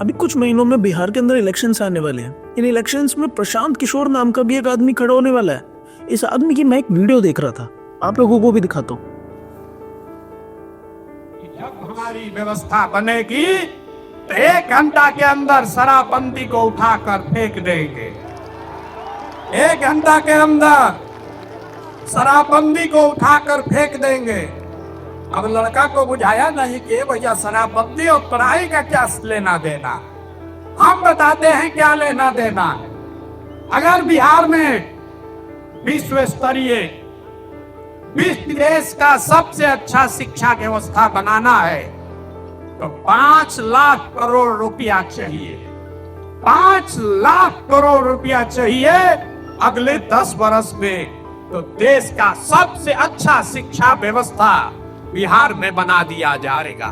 अभी कुछ महीनों में बिहार के अंदर इलेक्शंस आने वाले हैं। इन इलेक्शंस में प्रशांत किशोर नाम का भी एक आदमी खड़ा होने वाला है। इस आदमी की मैं एक वीडियो देख रहा था, आप लोगों को भी दिखाता हूँ। जब हमारी व्यवस्था बनेगी तो 1 घंटा के अंदर शराबबंदी को उठाकर फेंक देंगे। 1 घंटा के अंदर शराबबंदी को उठाकर फेंक देंगे। अब लड़का को बुझाया नहीं कि भैया शराबबंदी और पढ़ाई का क्या लेना देना, हम बताते हैं क्या लेना देना। अगर बिहार में विश्व स्तरीय विश्व देश का सबसे अच्छा शिक्षा व्यवस्था बनाना है तो 5 लाख करोड़ रुपया चाहिए। 5 लाख करोड़ रुपया चाहिए अगले 10 वर्ष में, तो देश का सबसे अच्छा शिक्षा व्यवस्था बिहार में बना दिया जाएगा।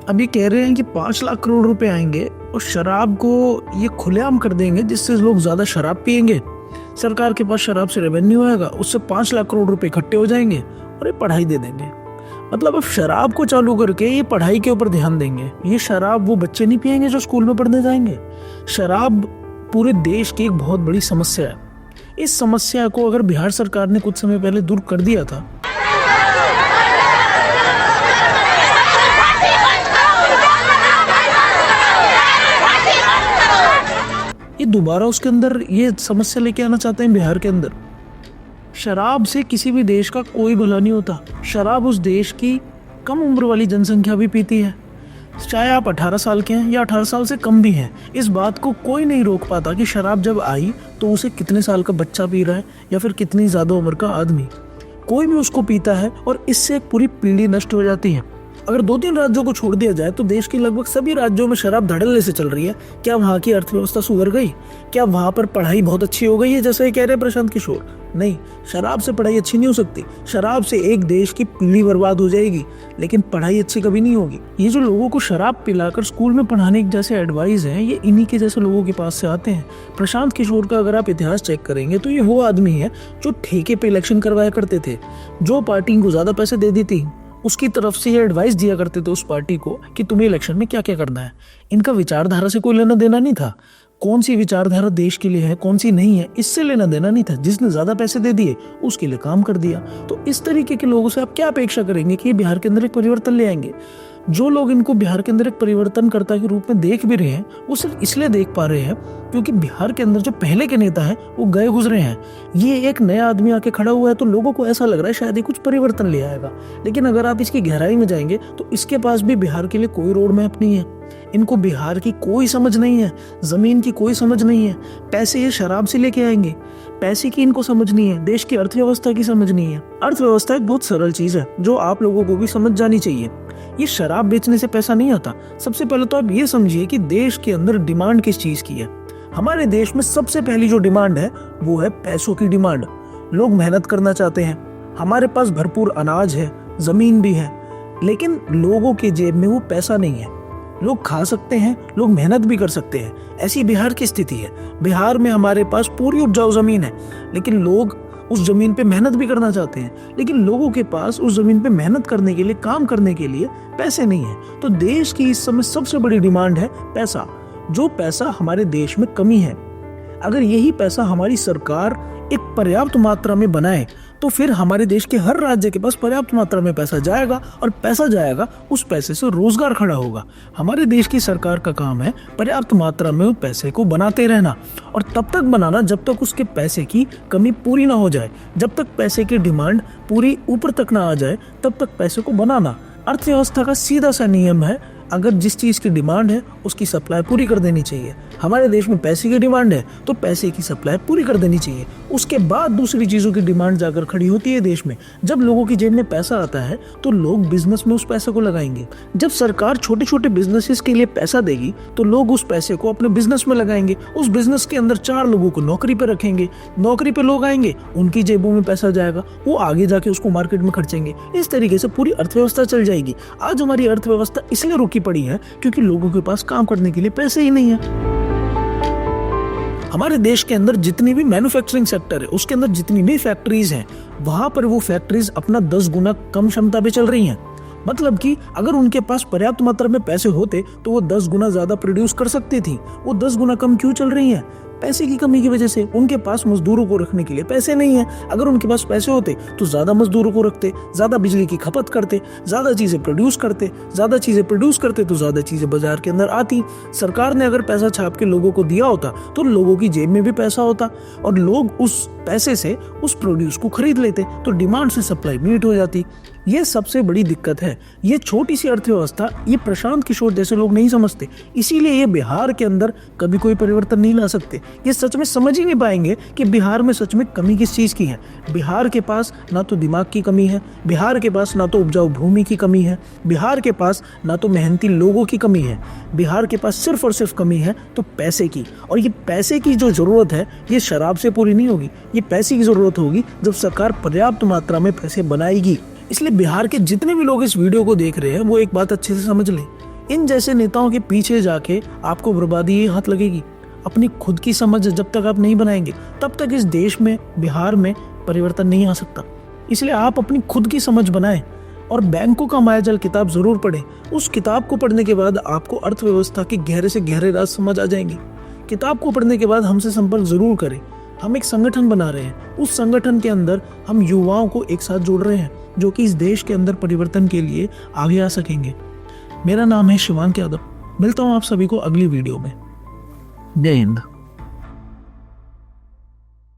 अभी कह रहे हैं कि 5 लाख करोड़ रुपए आएंगे और शराब को ये खुलेआम कर देंगे, जिससे लोग ज्यादा शराब पिएंगे। सरकार के पास शराब से रेवेन्यू आएगा, उससे 5 लाख करोड़ रुपए इकट्ठे हो जाएंगे और ये पढ़ाई दे देंगे। मतलब अब शराब को चालू करके ये पढ़ाई के ऊपर ध्यान देंगे। ये शराब वो बच्चे नहीं पिएंगे जो स्कूल में पढ़ने जाएंगे। शराब पूरे देश की एक बहुत बड़ी समस्या है। इस समस्या को अगर बिहार सरकार ने कुछ समय पहले दूर कर दिया था, ये दोबारा उसके अंदर ये समस्या लेके आना चाहते हैं बिहार के अंदर। शराब से किसी भी देश का कोई भला नहीं होता। शराब उस देश की कम उम्र वाली जनसंख्या भी पीती है, चाहे आप 18 साल के हैं या 18 साल से कम भी हैं। इस बात को कोई नहीं रोक पाता कि शराब जब आई तो उसे कितने साल का बच्चा पी रहा है या फिर कितनी ज़्यादा उम्र का आदमी, कोई भी उसको पीता है और इससे एक पूरी पीढ़ी नष्ट हो जाती है। अगर 2-3 राज्यों को छोड़ दिया जाए तो देश के लगभग सभी राज्यों में शराब धड़ल्ले से चल रही है। क्या वहाँ की अर्थव्यवस्था सुधर गई? क्या वहाँ पर पढ़ाई बहुत अच्छी हो गई है जैसे कह रहे हैं प्रशांत किशोर? नहीं, शराब से पढ़ाई अच्छी नहीं हो सकती। शराब से एक देश की पीढ़ी बर्बाद हो जाएगी, लेकिन पढ़ाई अच्छी कभी नहीं होगी। ये जो लोगों को शराब पिलाकर स्कूल में पढ़ाने के जैसे एडवाइस हैं, ये इन्हीं के जैसे लोगों के पास से आते हैं। प्रशांत किशोर का अगर आप इतिहास चेक करेंगे तो ये वो आदमी है जो ठेके पे इलेक्शन करवाया करते थे। जो पार्टी को ज्यादा पैसे दे दी थी उसकी तरफ से ये एडवाइस दिया करते थे उस पार्टी को कि तुम्हें इलेक्शन में क्या क्या करना है। इनका विचारधारा से कोई लेना देना नहीं था। कौन सी विचारधारा देश के लिए है, कौन सी नहीं है, इससे लेना देना नहीं था। जिसने ज्यादा पैसे दे दिए उसके लिए काम कर दिया। तो इस तरीके के लोगों से आप क्या अपेक्षा करेंगे कि ये बिहार के अंदर एक परिवर्तन ले आएंगे? जो लोग इनको बिहार के अंदर एक परिवर्तनकर्ता के रूप में देख भी रहे हैं, वो सिर्फ इसलिए देख पा रहे हैं क्योंकि बिहार के अंदर जो पहले के नेता हैं वो गए गुजरे हैं। ये एक नया आदमी आके खड़ा हुआ है तो लोगों को ऐसा लग रहा है शायद ये कुछ परिवर्तन ले आएगा। लेकिन अगर आप इसकी गहराई में जाएंगे तो इसके पास भी बिहार के लिए कोई रोड मैप नहीं है। इनको बिहार की कोई समझ नहीं है, जमीन की कोई समझ नहीं है। पैसे ये शराब से लेके आएंगे, पैसे की इनको समझ नहीं है, देश की अर्थव्यवस्था की समझ नहीं है। अर्थव्यवस्था एक बहुत सरल चीज है जो आप लोगों को भी समझ जानी चाहिए। ये शराब बेचने से पैसा नहीं आता। सबसे पहले तो आप ये समझिए कि देश के अंदर डिमांड किस चीज की है। हमारे देश में सबसे पहली जो डिमांड है वो है पैसों की डिमांड। लोग मेहनत करना चाहते हैं। हमारे पास भरपूर अनाज है, जमीन भी है, लेकिन लोगों के जेब में वो पैसा नहीं है। लोग खा सकते हैं, लोग मेहनत भी कर सकते हैं, ऐसी बिहार की स्थिति है। बिहार में हमारे पास पूरी उपजाऊ जमीन है, लेकिन लोग उस जमीन पे मेहनत भी करना चाहते हैं, लेकिन लोगों के पास उस जमीन पे मेहनत करने के लिए, काम करने के लिए पैसे नहीं है। तो देश की इस समय सबसे बड़ी डिमांड है पैसा। जो पैसा हमारे देश में कमी है, अगर यही पैसा हमारी सरकार एक पर्याप्त मात्रा में बनाए तो फिर हमारे देश के हर राज्य के पास पर्याप्त मात्रा में पैसा जाएगा और पैसा जाएगा, उस पैसे से रोजगार खड़ा होगा। हमारे देश की सरकार का काम है पर्याप्त मात्रा में उस पैसे को बनाते रहना, और तब तक बनाना जब तक उसके पैसे की कमी पूरी ना हो जाए। जब तक पैसे की डिमांड पूरी ऊपर तक ना आ जाए तब तक पैसे को बनाना। अर्थव्यवस्था का सीधा सा नियम है, अगर जिस चीज की डिमांड है उसकी सप्लाई पूरी कर देनी चाहिए। हमारे देश में पैसे की डिमांड है तो पैसे की सप्लाई पूरी कर देनी चाहिए। उसके बाद दूसरी चीजों की डिमांड जाकर खड़ी होती है देश में। जब लोगों की जेब में पैसा आता है तो लोग बिजनेस में उस पैसे को लगाएंगे। जब सरकार छोटे छोटे बिजनेसेस के लिए पैसा देगी तो लोग उस पैसे को अपने बिजनेस में लगाएंगे। उस बिजनेस के अंदर 4 लोगों को नौकरी पे रखेंगे। नौकरी पे लोग आएंगे, उनकी जेबों में पैसा जाएगा, वो आगे जाके उसको मार्केट में खर्चेंगे। इस तरीके से पूरी अर्थव्यवस्था चल जाएगी। आज हमारी अर्थव्यवस्था इसलिए रुकी पड़ी है क्योंकि लोगों के पास काम करने के लिए पैसे ही नहीं है। हमारे देश के अंदर जितनी भी मैन्युफैक्चरिंग सेक्टर है, उसके अंदर जितनी भी फैक्ट्रीज हैं, वहां पर वो फैक्ट्रीज अपना 10 गुना कम क्षमता पे चल रही हैं। मतलब कि अगर उनके पास पर्याप्त मात्रा में पैसे होते तो वो 10 गुना ज्यादा प्रोड्यूस कर सकती थी। वो 10 गुना कम क्यों चल रही हैं? पैसे की कमी की वजह से। उनके पास मजदूरों को रखने के लिए पैसे नहीं है। अगर उनके पास पैसे होते तो ज्यादा मजदूरों को रखते, ज्यादा बिजली की खपत करते, ज्यादा चीजें प्रोड्यूस करते, ज्यादा चीजें प्रोड्यूस करते तो ज्यादा चीजें बाजार के अंदर आती। सरकार ने अगर पैसा छाप के लोगों को दिया होता तो लोगों की जेब में भी पैसा होता और लोग उस पैसे से उस प्रोड्यूस को खरीद लेते, तो डिमांड से सप्लाई मीट हो जाती। ये सबसे बड़ी दिक्कत है। ये छोटी सी अर्थव्यवस्था ये प्रशांत किशोर जैसे लोग नहीं समझते, इसीलिए ये बिहार के अंदर कभी कोई परिवर्तन नहीं ला सकते। ये सच में समझ ही नहीं पाएंगे कि बिहार में सच में कमी किस चीज़ की है। बिहार के पास ना तो दिमाग की कमी है, बिहार के पास ना तो उपजाऊ भूमि की कमी है, बिहार के पास ना तो मेहनती लोगों की कमी है। बिहार के पास सिर्फ और सिर्फ कमी है तो पैसे की। और ये पैसे की जो ज़रूरत है ये शराब से पूरी नहीं होगी, ये पैसे की ज़रूरत होगी जब सरकार पर्याप्त मात्रा में पैसे बनाएगी। इसलिए बिहार के जितने भी लोग इस वीडियो को देख रहे हैं वो एक बात अच्छे से समझ लें, इन जैसे नेताओं के पीछे जाके आपको बर्बादी ही हाथ लगेगी। अपनी खुद की समझ जब तक आप नहीं बनाएंगे तब तक इस देश में, बिहार में परिवर्तन नहीं आ सकता। इसलिए आप अपनी खुद की समझ बनाएं और बैंकों का मायाजाल किताब जरूर पढ़ें। उस किताब को पढ़ने के बाद आपको अर्थव्यवस्था के गहरे से गहरे राज समझ आ जाएंगे। किताब को पढ़ने के बाद हमसे संपर्क जरूर करें। हम एक संगठन बना रहे हैं, उस संगठन के अंदर हम युवाओं को एक साथ जोड़ रहे हैं जो कि इस देश के अंदर परिवर्तन के लिए आगे आ सकेंगे। मेरा नाम है शिवांक यादव। मिलता हूँ आप सभी को अगली वीडियो में। जय हिंद।